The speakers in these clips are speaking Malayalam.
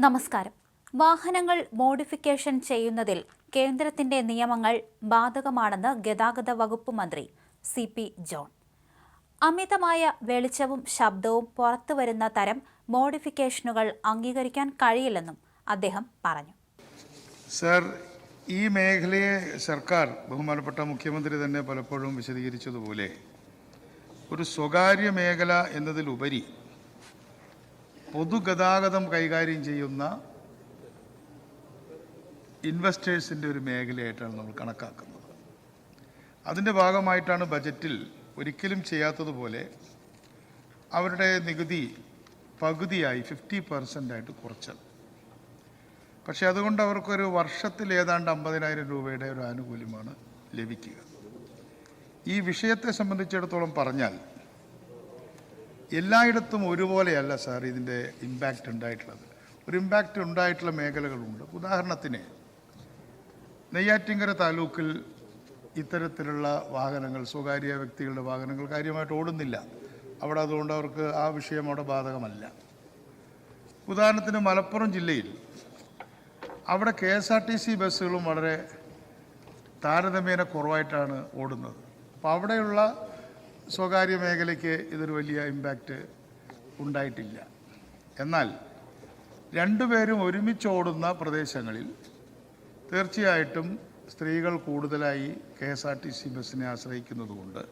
നമസ്കാരം. വാഹനങ്ങൾ മോഡിഫിക്കേഷൻ ചെയ്യുന്നതിൽ കേന്ദ്രത്തിന്റെ നിയമങ്ങൾ ബാധകമാണെന്ന് ഗതാഗത വകുപ്പ് മന്ത്രി CP ജോൺ. അമിതമായ വെളിച്ചവും ശബ്ദവും പുറത്തുവരുന്ന തരം മോഡിഫിക്കേഷനുകൾ അംഗീകരിക്കാൻ കഴിയില്ലെന്നും അദ്ദേഹം പറഞ്ഞു. സർ, ഈ മേഖലയെ സർക്കാർ ബഹുമാനപ്പെട്ട മുഖ്യമന്ത്രി തന്നെ പലപ്പോഴും വിശദീകരിച്ചതുപോലെ ഒരു സ്വകാര്യ മേഖല എന്നതിലുപരി പൊതുഗതാഗതം കൈകാര്യം ചെയ്യുന്ന ഇൻവെസ്റ്റേഴ്സിൻ്റെ ഒരു മേഖലയായിട്ടാണ് നമ്മൾ കണക്കാക്കുന്നത്. അതിൻ്റെ ഭാഗമായിട്ടാണ് ബജറ്റിൽ ഒരിക്കലും ചെയ്യാത്തതുപോലെ അവരുടെ നികുതി പകുതിയായി 50% കുറച്ചത്. പക്ഷേ അതുകൊണ്ട് അവർക്കൊരു വർഷത്തിൽ ഏതാണ്ട് 50,000 രൂപയുടെ ഒരു ആനുകൂല്യമാണ് ലഭിക്കുക. ഈ വിഷയത്തെ സംബന്ധിച്ചിടത്തോളം പറഞ്ഞാൽ എല്ലായിടത്തും ഒരുപോലെയല്ല സാർ ഇതിൻ്റെ ഇമ്പാക്റ്റ് ഉണ്ടായിട്ടുള്ളത്. ഒരു ഇമ്പാക്റ്റ് ഉണ്ടായിട്ടുള്ള മേഖലകളുണ്ട്. ഉദാഹരണത്തിന് നെയ്യാറ്റിൻകര താലൂക്കിൽ ഇത്തരത്തിലുള്ള വാഹനങ്ങൾ, സ്വകാര്യ വ്യക്തികളുടെ വാഹനങ്ങൾ കാര്യമായിട്ട് ഓടുന്നില്ല. അവിടെ അതുകൊണ്ട് അവർക്ക് ആ വിഷയം അവിടെ ബാധകമല്ല. ഉദാഹരണത്തിന് മലപ്പുറം ജില്ലയിൽ അവിടെ KSRTC ബസ്സുകളും വളരെ താരതമ്യേന കുറവായിട്ടാണ് ഓടുന്നത്. അപ്പോൾ അവിടെയുള്ള സ്വകാര്യ മേഖലയ്ക്ക് ഇതൊരു വലിയ ഇമ്പാക്റ്റ് ഉണ്ടായിട്ടില്ല. എന്നാൽ രണ്ടുപേരും ഒരുമിച്ച് ഓടുന്ന പ്രദേശങ്ങളിൽ തീർച്ചയായിട്ടും സ്ത്രീകൾ കൂടുതലായി KSRTC ബസ്സിനെ ആശ്രയിക്കുന്നതുകൊണ്ട്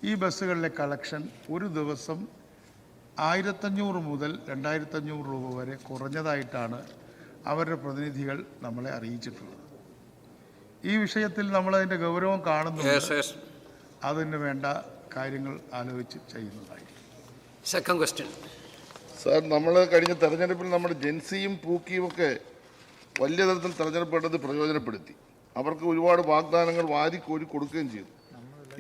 ഈ ബസ്സുകളിലെ കളക്ഷൻ ഒരു ദിവസം 1,500 മുതൽ 2,500 രൂപ വരെ കുറഞ്ഞതായിട്ടാണ് അവരുടെ പ്രതിനിധികൾ നമ്മളെ അറിയിച്ചിട്ടുള്ളത്. ഈ വിഷയത്തിൽ നമ്മളതിൻ്റെ ഗൗരവം കാണുന്നുണ്ട്. അതിന് വേണ്ട കാര്യങ്ങൾ ആലോചിച്ച് ചെയ്യുന്നതായി. സെക്കൻഡ് ക്വസ്റ്റ്യൻ സാർ, നമ്മൾ കഴിഞ്ഞ തെരഞ്ഞെടുപ്പിൽ നമ്മുടെ ജെൻസിയും പൂക്കിയും ഒക്കെ വലിയ തരത്തിൽ തെരഞ്ഞെടുപ്പേണ്ടത് പ്രയോജനപ്പെടുത്തി. അവർക്ക് ഒരുപാട് വാഗ്ദാനങ്ങൾ വാരിക്കോരി കൊടുക്കുകയും ചെയ്തു.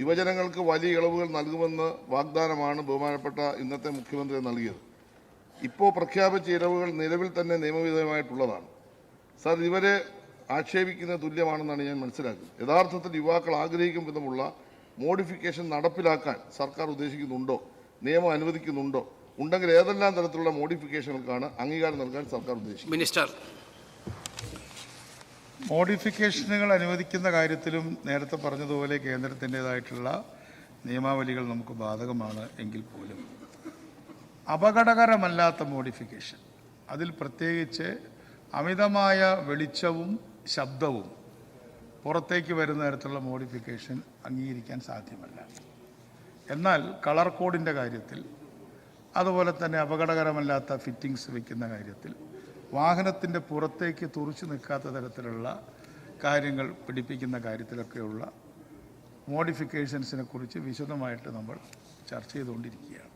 യുവജനങ്ങൾക്ക് വലിയ ഇളവുകൾ നൽകുമെന്ന് വാഗ്ദാനമാണ് ബഹുമാനപ്പെട്ട ഇന്നത്തെ മുഖ്യമന്ത്രി നൽകിയത്. ഇപ്പോൾ പ്രഖ്യാപിച്ച ഇളവുകൾ നിലവിൽ തന്നെ നിയമവിധേയമായിട്ടുള്ളതാണ്. സാർ, ഇവരെ ആക്ഷേപിക്കുന്നത് തുല്യമാണെന്നാണ് ഞാൻ മനസ്സിലാക്കുന്നത്. യഥാർത്ഥത്തിൽ യുവാക്കൾ ആഗ്രഹിക്കും വിധമുള്ള മോഡിഫിക്കേഷൻ നടപ്പിലാക്കാൻ സർക്കാർ ഉദ്ദേശിക്കുന്നുണ്ടോ, നിയമം അനുവദിക്കുന്നുണ്ടോ? ഉണ്ടെങ്കിൽ ഏതെല്ലാം തരത്തിലുള്ള മോഡിഫിക്കേഷനുകൾക്കാണ് അംഗീകാരം നൽകാൻ സർക്കാർ ഉദ്ദേശിക്കുന്നത്? മിനിസ്റ്റർ. മോഡിഫിക്കേഷനുകൾ അനുവദിക്കുന്ന കാര്യത്തിലും നേരത്തെ പറഞ്ഞതുപോലെ കേന്ദ്രത്തിൻ്റേതായിട്ടുള്ള നിയമാവലികൾ നമുക്ക് ബാധകമാണ്. എങ്കിൽ പോലും അപകടകരമല്ലാത്ത മോഡിഫിക്കേഷൻ, അതിൽ പ്രത്യേകിച്ച് അമിതമായ വെളിച്ചവും ശബ്ദവും പുറത്തേക്ക് വരുന്ന തരത്തിലുള്ള മോഡിഫിക്കേഷൻ അംഗീകരിക്കാൻ സാധ്യമല്ല. എന്നാൽ കളർ കോഡിൻ്റെ കാര്യത്തിൽ, അതുപോലെ തന്നെ അപകടകരമല്ലാത്ത ഫിറ്റിങ്സ് വയ്ക്കുന്ന കാര്യത്തിൽ, വാഹനത്തിൻ്റെ പുറത്തേക്ക് തുറച്ചു നിൽക്കാത്ത തരത്തിലുള്ള കാര്യങ്ങൾ പിടിപ്പിക്കുന്ന കാര്യത്തിലൊക്കെയുള്ള മോഡിഫിക്കേഷൻസിനെ കുറിച്ച് വിശദമായിട്ട് നമ്മൾ ചർച്ച ചെയ്തുകൊണ്ടിരിക്കുകയാണ്.